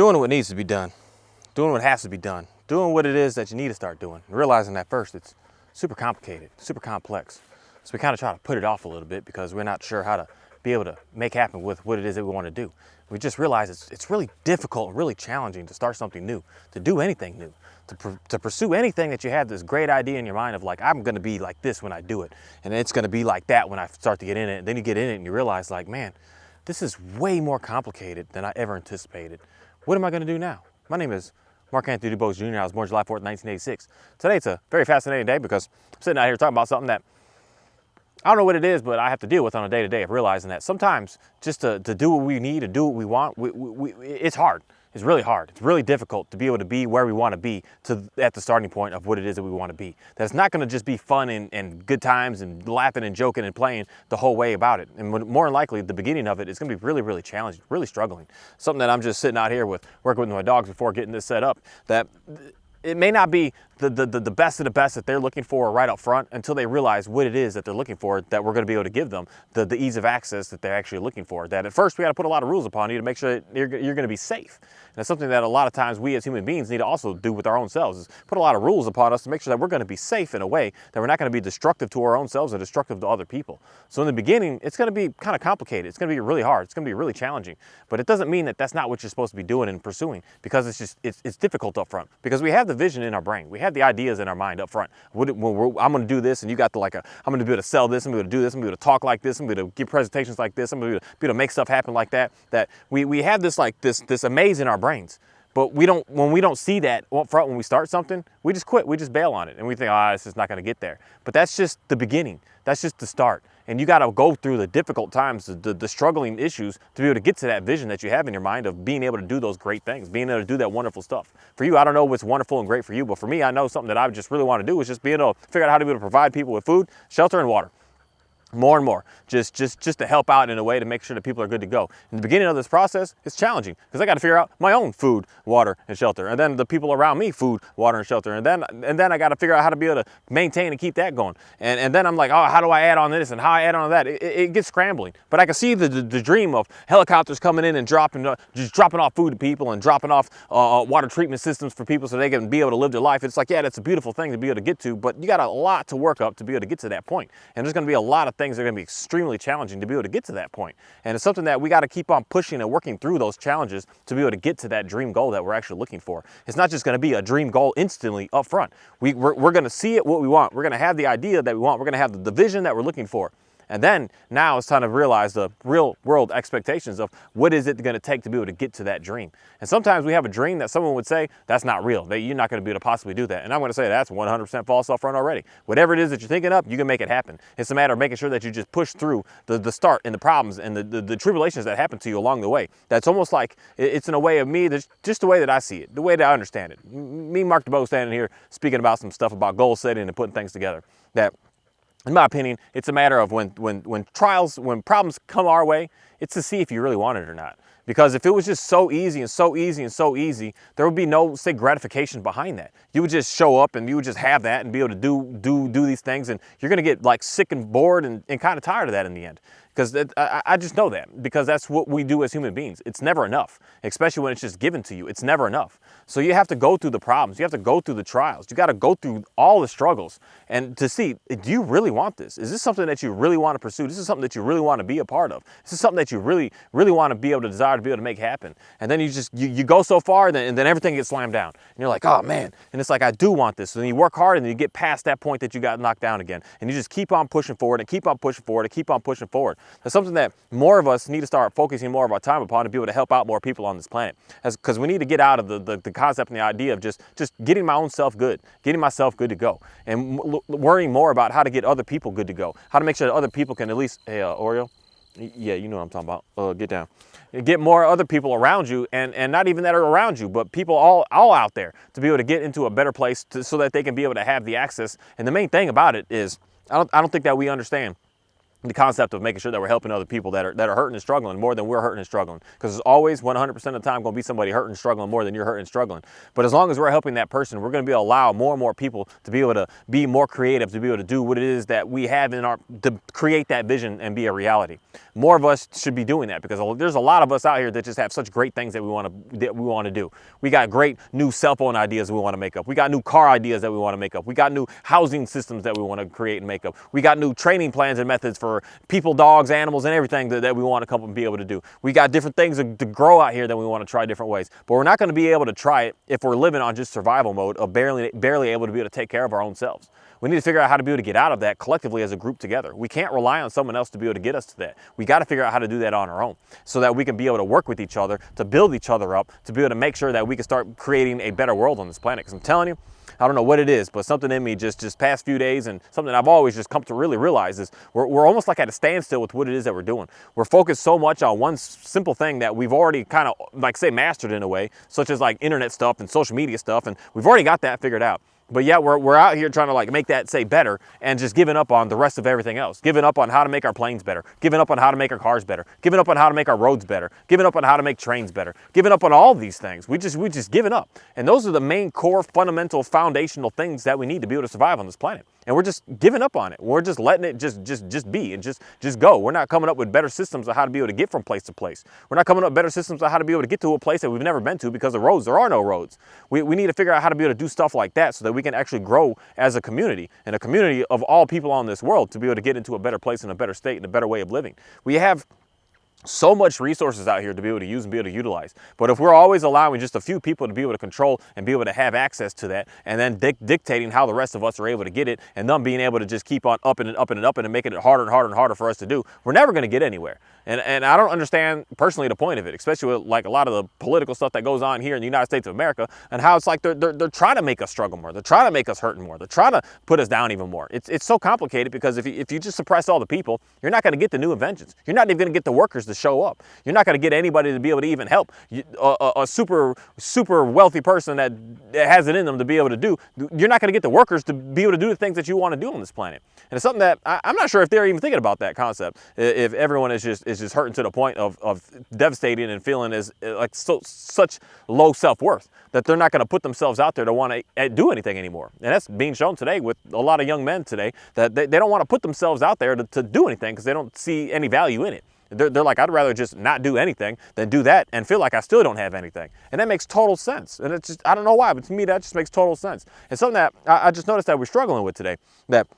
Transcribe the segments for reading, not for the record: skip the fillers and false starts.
Doing what needs to be done, doing what has to be done, doing what it is that you need to start doing, and realizing that first it's super complicated, super complex. So we kind of try to put it off a little bit because we're not sure how to be able to make happen with what it is that we want to do. We just realize it's really difficult and really challenging to start something new, to do anything new, to pursue anything that you have this great idea in your mind of like, I'm going to be like this when I do it, and it's going to be like that when I start to get in it. And then you get in it and you realize like, man, this is way more complicated than I ever anticipated. What am I going to do now? My name is Mark Anthony DuBose Jr. I was born July 4th, 1986. Today it's a very fascinating day because I'm sitting out here talking about something that I don't know what it is, but I have to deal with on a day-to-day of realizing that sometimes just to do what we need, to do what we want, it's hard. It's really hard. It's really difficult to be able to be where we want to be at the starting point of what it is that we want to be. That it's not going to just be fun and good times and laughing and joking and playing the whole way about it. And more than likely, the beginning of it is going to be really, really challenging, really struggling. Something that I'm just sitting out here with, working with my dogs before getting this set up, that it may not be the best of the best that they're looking for right up front until they realize what it is that they're looking for, that we're going to be able to give them the ease of access that they're actually looking for. That at first we got to put a lot of rules upon you to make sure that you're going to be safe. And that's something that a lot of times we as human beings need to also do with our own selves, is put a lot of rules upon us to make sure that we're going to be safe in a way that we're not going to be destructive to our own selves or destructive to other people. So in the beginning, it's going to be kind of complicated. It's going to be really hard. It's going to be really challenging. But it doesn't mean that that's not what you're supposed to be doing and pursuing, because it's difficult up front. Because we have the vision in our brain. We have the ideas in our mind up front. I'm going to do this, and you got I'm going to be able to sell this, I'm going to do this, I'm going to talk like this, I'm going to give presentations like this, I'm going to be able to make stuff happen like that. That we have this this amaze in our brains. But when we don't see that up front when we start something, we just quit, we just bail on it. And we think, this is not gonna get there. But that's just the beginning, that's just the start. And you gotta go through the difficult times, the struggling issues to be able to get to that vision that you have in your mind of being able to do those great things, being able to do that wonderful stuff. For you, I don't know what's wonderful and great for you, but for me, I know something that I just really wanna do is just being able to figure out how to be able to provide people with food, shelter, and water. More and more, just to help out in a way to make sure that people are good to go. In the beginning of this process, it's challenging because I got to figure out my own food, water, and shelter, and then the people around me food, water, and shelter, and then I got to figure out how to be able to maintain and keep that going. And then I'm like, how do I add on this and how I add on that? It gets scrambling. But I can see the dream of helicopters coming in and dropping off food to people and dropping off water treatment systems for people so they can be able to live their life. It's like, yeah, that's a beautiful thing to be able to get to, but you got a lot to work up to be able to get to that point. And there's going to be a lot of things that are going to be extremely challenging to be able to get to that point. And it's something that we got to keep on pushing and working through those challenges to be able to get to that dream goal that we're actually looking for. It's not just going to be a dream goal instantly up front. We're going to see it what we want. We're going to have the idea that we want. We're going to have the vision that we're looking for. And then now it's time to realize the real world expectations of what is it going to take to be able to get to that dream. And sometimes we have a dream that someone would say, that's not real, that you're not going to be able to possibly do that. And I'm going to say that's 100% false up front already. Whatever it is that you're thinking up, you can make it happen. It's a matter of making sure that you just push through the start and the problems and the tribulations that happen to you along the way. That's almost like, it's in a way of me, that's just the way that I see it, the way that I understand it. Me, Mark DuBose, standing here speaking about some stuff about goal setting and putting things together. That, in my opinion, it's a matter of when problems come our way, it's to see if you really want it or not. Because if it was just so easy and so easy and so easy, there would be no, say, gratification behind that. You would just show up and you would just have that and be able to do these things, and you're gonna get like sick and bored and kind of tired of that in the end. Because I just know that, because that's what we do as human beings. It's never enough, especially when it's just given to you. It's never enough. So you have to go through the problems. You have to go through the trials. You got to go through all the struggles and to see, do you really want this? Is this something that you really want to pursue? This is something that you really want to be a part of. This is something that you really, really want to be able to desire to be able to make happen. And then you go so far, and then everything gets slammed down. And you're like, oh man. And it's like, I do want this. And then you work hard and then you get past that point that you got knocked down again. And you just keep on pushing forward and keep on pushing forward and keep on pushing forward. That's something that more of us need to start focusing more of our time upon to be able to help out more people on this planet. Because we need to get out of the concept and the idea of just getting my own self good, getting myself good to go, and worrying more about how to get other people good to go, how to make sure that other people can at least, hey, Oreo, yeah, you know what I'm talking about, get down. Get more other people around you, and not even that are around you, but people all out there to be able to get into a better place so that they can be able to have the access. And the main thing about it is, I don't think that we understand the concept of making sure that we're helping other people that are hurting and struggling more than we're hurting and struggling. Because it's always 100% of the time going to be somebody hurting and struggling more than you're hurting and struggling. But as long as we're helping that person, we're going to be able to allow more and more people to be able to be more creative, to be able to do what it is that we have in our, to create that vision and be a reality. More of us should be doing that, because there's a lot of us out here that just have such great things that we want to do. We got great new cell phone ideas we want to make up. We got new car ideas that we want to make up. We got new housing systems that we want to create and make up. We got new training plans and methods for people, dogs, animals, and everything that we want to come up and be able to do. We got different things to grow out here that we want to try different ways. But we're not going to be able to try it if we're living on just survival mode of barely able to be able to take care of our own selves. We need to figure out how to be able to get out of that collectively as a group together. We can't rely on someone else to be able to get us to that. We got to figure out how to do that on our own, so that we can be able to work with each other, to build each other up, to be able to make sure that we can start creating a better world on this planet. Because I'm telling you, I don't know what it is, but something in me just past few days, and something I've always just come to really realize, is we're almost like at a standstill with what it is that we're doing. We're focused so much on one simple thing that we've already kind of, like, say, mastered in a way, such as like internet stuff and social media stuff, and we've already got that figured out. But yet we're out here trying to like make that say better, and just giving up on the rest of everything else. Giving up on how to make our planes better. Giving up on how to make our cars better. Giving up on how to make our roads better. Giving up on how to make trains better. Giving up on all these things. We just giving up. And those are the main core, fundamental, foundational things that we need to be able to survive on this planet. And we're just giving up on it. We're just letting it just be and just go. We're not coming up with better systems of how to be able to get from place to place. We're not coming up with better systems of how to be able to get to a place that we've never been to, because the roads, there are no roads. We need to figure out how to be able to do stuff like that, so that we can actually grow as a community, and a community of all people on this world, to be able to get into a better place and a better state and a better way of living. We have so much resources out here to be able to use and be able to utilize. But if we're always allowing just a few people to be able to control and be able to have access to that, and then dictating how the rest of us are able to get it, and them being able to just keep on upping and upping and upping and making it harder and harder and harder for us to do, we're never going to get anywhere. And I don't understand personally the point of it, especially with like a lot of the political stuff that goes on here in the United States of America, and how it's like they're trying to make us struggle more. They're trying to make us hurt more. They're trying to put us down even more. It's so complicated, because if you just suppress all the people, you're not going to get the new inventions. You're not even going to get the workers to show up. You're not going to get anybody to be able to even help. A super wealthy person that has it in them to be able to do, you're not going to get the workers to be able to do the things that you want to do on this planet. And it's something that I'm not sure if they're even thinking about that concept. If everyone is just hurting to the point of devastating and feeling as like such low self-worth that they're not going to put themselves out there to want to do anything anymore. And that's being shown today with a lot of young men today, that they don't want to put themselves out there to do anything, because they don't see any value in it. They're like, I'd rather just not do anything than do that and feel like I still don't have anything. And that makes total sense. And it's just, I don't know why, but to me, that just makes total sense. And something that I just noticed that we're struggling with today, that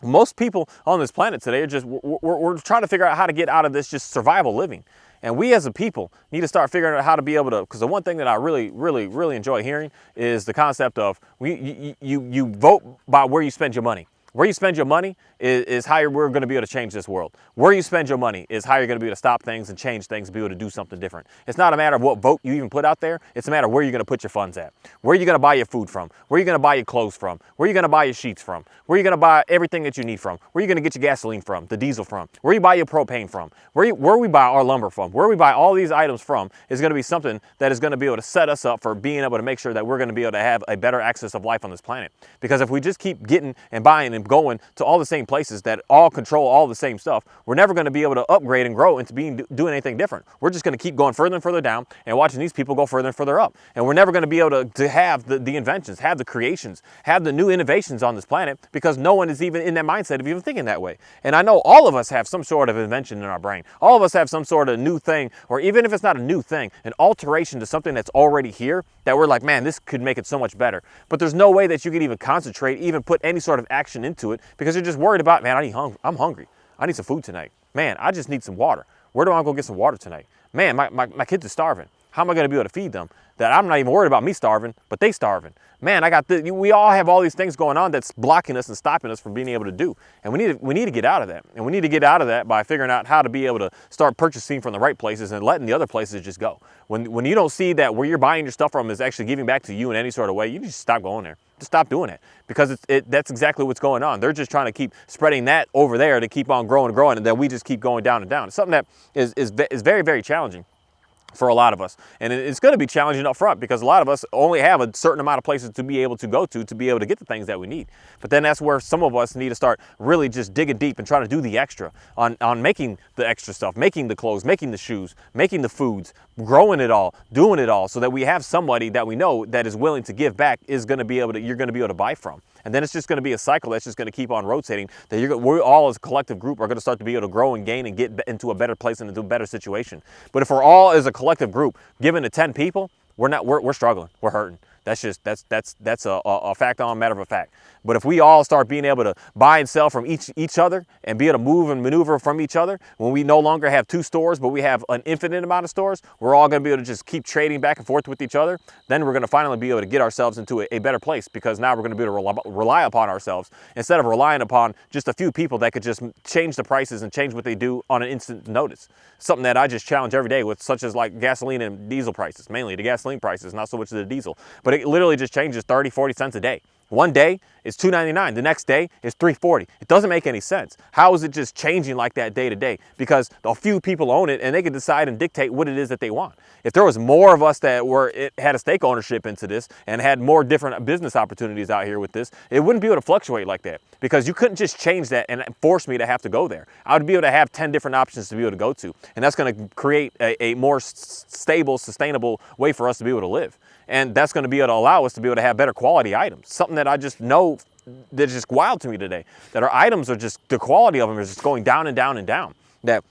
most people on this planet today are just, we're trying to figure out how to get out of this just survival living. And we as a people need to start figuring out how to be able to, because the one thing that I really enjoy hearing is the concept of you vote by where you spend your money. Where you spend your money is how we're going to be able to change this world. Where you spend your money is how you're going to be able to stop things and change things and be able to do something different. It's not a matter of what vote you even put out there. It's a matter of where you're going to put your funds at. Where are you going to buy your food from? Where are you going to buy your clothes from? Where are you going to buy your sheets from? Where are you going to buy everything that you need from? Where are you going to get your gasoline from, the diesel from? Where you buy your propane from? Where we buy our lumber from? Where we buy all these items from is going to be something that is going to be able to set us up for being able to make sure that we're going to be able to have a better access of life on this planet. Because if we just keep getting and buying and going to all the same places that all control all the same stuff, we're never going to be able to upgrade and grow into doing anything different. We're just going to keep going further and further down and watching these people go further and further up. And we're never going to be able to have the inventions, have the creations, have the new innovations on this planet, because no one is even in that mindset of even thinking that way. And I know all of us have some sort of invention in our brain. All of us have some sort of new thing, or even if it's not a new thing, an alteration to something that's already here that we're like, man, this could make it so much better. But there's no way that you could even concentrate, even put any sort of action into it, because you're just worried about, man, I'm hungry. I need some food tonight. Man, I just need some water. Where do I go get some water tonight? Man, my kids are starving. How am I going to be able to feed them? That I'm not even worried about me starving, but they starving. Man, we all have all these things going on that's blocking us and stopping us from being able to do. And we need to get out of that. And we need to get out of that by figuring out how to be able to start purchasing from the right places and letting the other places just go. When you don't see that where you're buying your stuff from is actually giving back to you in any sort of way, you just stop going there. Just stop doing it, because that's exactly what's going on. They're just trying to keep spreading that over there to keep on growing and growing, and then we just keep going down and down. It's something that is very, very challenging. for a lot of us. And it's going to be challenging up front because a lot of us only have a certain amount of places to be able to go to be able to get the things that we need. But then that's where some of us need to start really just digging deep and trying to do the extra on making the extra stuff, making the clothes, making the shoes, making the foods, growing it all, doing it all, so that we have somebody that we know that is willing to give back, is going to be able to, you're going to be able to buy from. And then it's just going to be a cycle that's just going to keep on rotating, that we all as a collective group are going to start to be able to grow and gain and get into a better place and into a better situation. But if we're all as a collective group given to 10 people, we're struggling, we're hurting. That's a fact on matter of a fact. But if we all start being able to buy and sell from each other and be able to move and maneuver from each other, when we no longer have 2 stores, but we have an infinite amount of stores, we're all going to be able to just keep trading back and forth with each other. Then we're going to finally be able to get ourselves into a better place, because now we're going to be able to rely upon ourselves instead of relying upon just a few people that could just change the prices and change what they do on an instant notice. Something that I just challenge every day with, such as like gasoline and diesel prices, mainly the gasoline prices, not so much the diesel, but it literally just changes 30, 40 cents a day. One day it's $2.99. The next day it's $3.40. It doesn't make any sense. How is it just changing like that day to day? Because a few people own it and they can decide and dictate what it is that they want. If there was more of us that had a stake ownership into this and had more different business opportunities out here with this, it wouldn't be able to fluctuate like that, because you couldn't just change that and force me to have to go there. I would be able to have 10 different options to be able to go to. And that's going to create a more stable, sustainable way for us to be able to live. And that's going to be able to allow us to be able to have better quality items. Something that I just know that's just wild to me today, that our items are just, the quality of them is just going down and down and down. That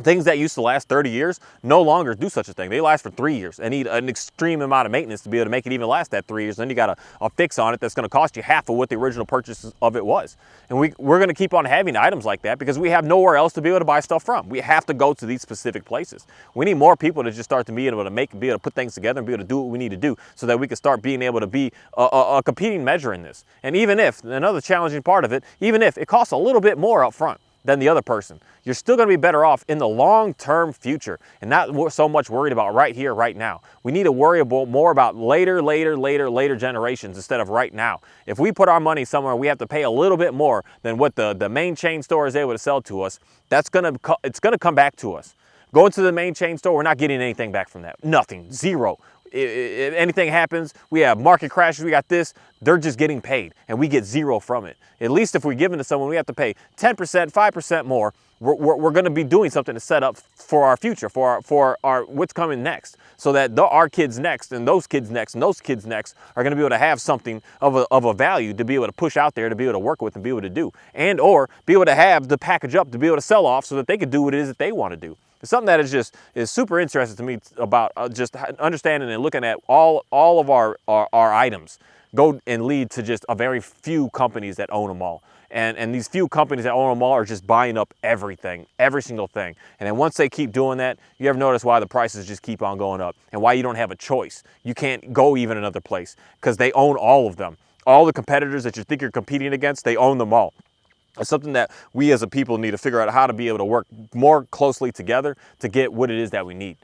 things that used to last 30 years no longer do such a thing. They last for 3 years and need an extreme amount of maintenance to be able to make it even last that 3 years. Then you got a fix on it that's going to cost you half of what the original purchase of it was. And we're going to keep on having items like that because we have nowhere else to be able to buy stuff from. We have to go to these specific places. We need more people to just start to be able to be able to put things together and be able to do what we need to do, so that we can start being able to be a competing measure in this. And even if, another challenging part of it, even if it costs a little bit more up front than the other person, you're still going to be better off in the long-term future and not so much worried about right here, right now. We need to worry more about later generations instead of right now. If we put our money somewhere, we have to pay a little bit more than what the main chain store is able to sell to us. It's going to come back to us. Going to the main chain store, we're not getting anything back from that. Nothing, zero. If anything happens, we have market crashes, we got this, they're just getting paid and we get zero from it. At least if we're giving to someone, we have to pay 10%, 5% more. We're going to be doing something to set up for our future, for our what's coming next, so that our kids next and those kids next and those kids next are going to be able to have something of a value to be able to push out there, to be able to work with and be able to do, and or be able to have the package up to be able to sell off so that they can do what it is that they want to do. It's something that is super interesting to me about just understanding and looking at all of our items go and lead to just a very few companies that own them all. And these few companies that own them all are just buying up everything, every single thing. And then once they keep doing that, you ever notice why the prices just keep on going up and why you don't have a choice? You can't go even another place because they own all of them. All the competitors that you think you're competing against, they own them all. It's something that we as a people need to figure out how to be able to work more closely together to get what it is that we need.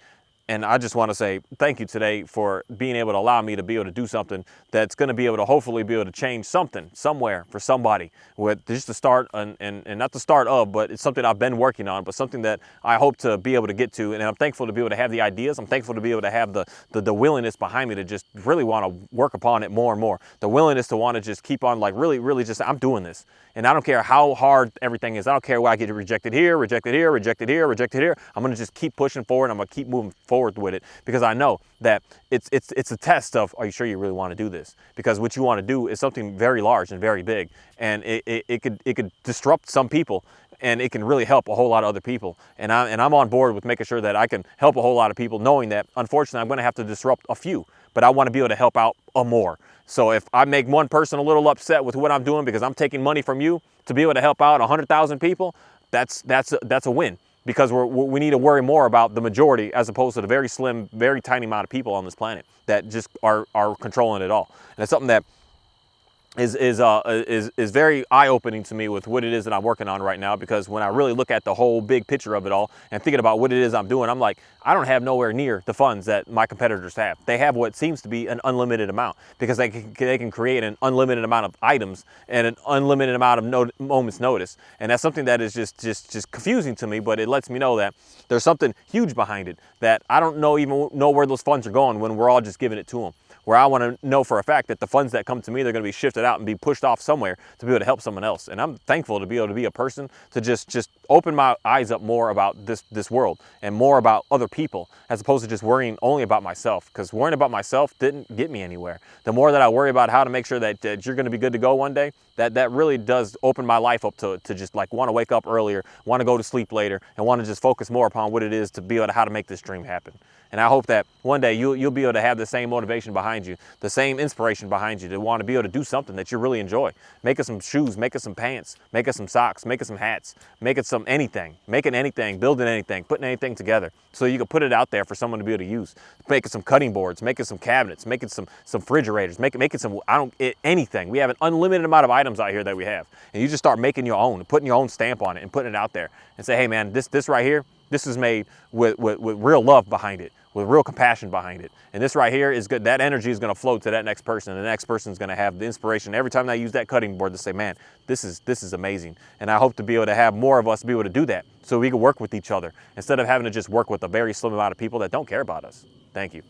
And I just want to say thank you today for being able to allow me to be able to do something that's going to be able to hopefully be able to change something somewhere for somebody, with just to start and not the start of, but it's something I've been working on, but something that I hope to be able to get to. And I'm thankful to be able to have the ideas. I'm thankful to be able to have the willingness behind me to just really want to work upon it more and more. The willingness to want to just keep on, like, really just, I'm doing this. And I don't care how hard everything is. I don't care why I get rejected here, rejected here, rejected here, rejected here. I'm going to just keep pushing forward. I'm going to keep moving forward with it, because I know that it's a test of, are you sure you really want to do this? Because what you want to do is something very large and very big, and it could disrupt some people, and it can really help a whole lot of other people. And I'm on board with making sure that I can help a whole lot of people, knowing that unfortunately I'm going to have to disrupt a few, but I want to be able to help out a more. So if I make one person a little upset with what I'm doing because I'm taking money from you to be able to help out 100,000 people, that's a win. Because we need to worry more about the majority as opposed to the very slim, very tiny amount of people on this planet that just are controlling it all. And it's something that is very eye-opening to me with what it is that I'm working on right now, because when I really look at the whole big picture of it all and thinking about what it is I'm doing, I'm like, I don't have nowhere near the funds that my competitors have. They have what seems to be an unlimited amount, because they can create an unlimited amount of items and an unlimited amount of moments notice. And that's something that is just confusing to me, but it lets me know that there's something huge behind it that I don't even know where those funds are going when we're all just giving it to them. Where I want to know for a fact that the funds that come to me, they're going to be shifted out and be pushed off somewhere to be able to help someone else. And I'm thankful to be able to be a person to just open my eyes up more about this world and more about other people, as opposed to just worrying only about myself. Because worrying about myself didn't get me anywhere. The more that I worry about how to make sure that you're going to be good to go one day, that really does open my life up to just like want to wake up earlier, want to go to sleep later, and want to just focus more upon what it is to be able to how to make this dream happen. And I hope that one day you'll be able to have the same motivation behind you, the same inspiration behind you to want to be able to do something that you really enjoy. Make us some shoes, make us some pants, make us some socks, make us some hats, make it some anything, making anything, building anything, putting anything together so you can put it out there for someone to be able to use. Make it some cutting boards, make it some cabinets, make it some refrigerators, make it some, anything. We have an unlimited amount of items out here that we have. And you just start making your own, putting your own stamp on it and putting it out there and say, hey man, this right here, this is made with real love behind it, with real compassion behind it. And this right here is good. That energy is going to flow to that next person, and the next person is going to have the inspiration every time they use that cutting board to say, man, this is amazing. And I hope to be able to have more of us be able to do that so we can work with each other instead of having to just work with a very slim amount of people that don't care about us. Thank you.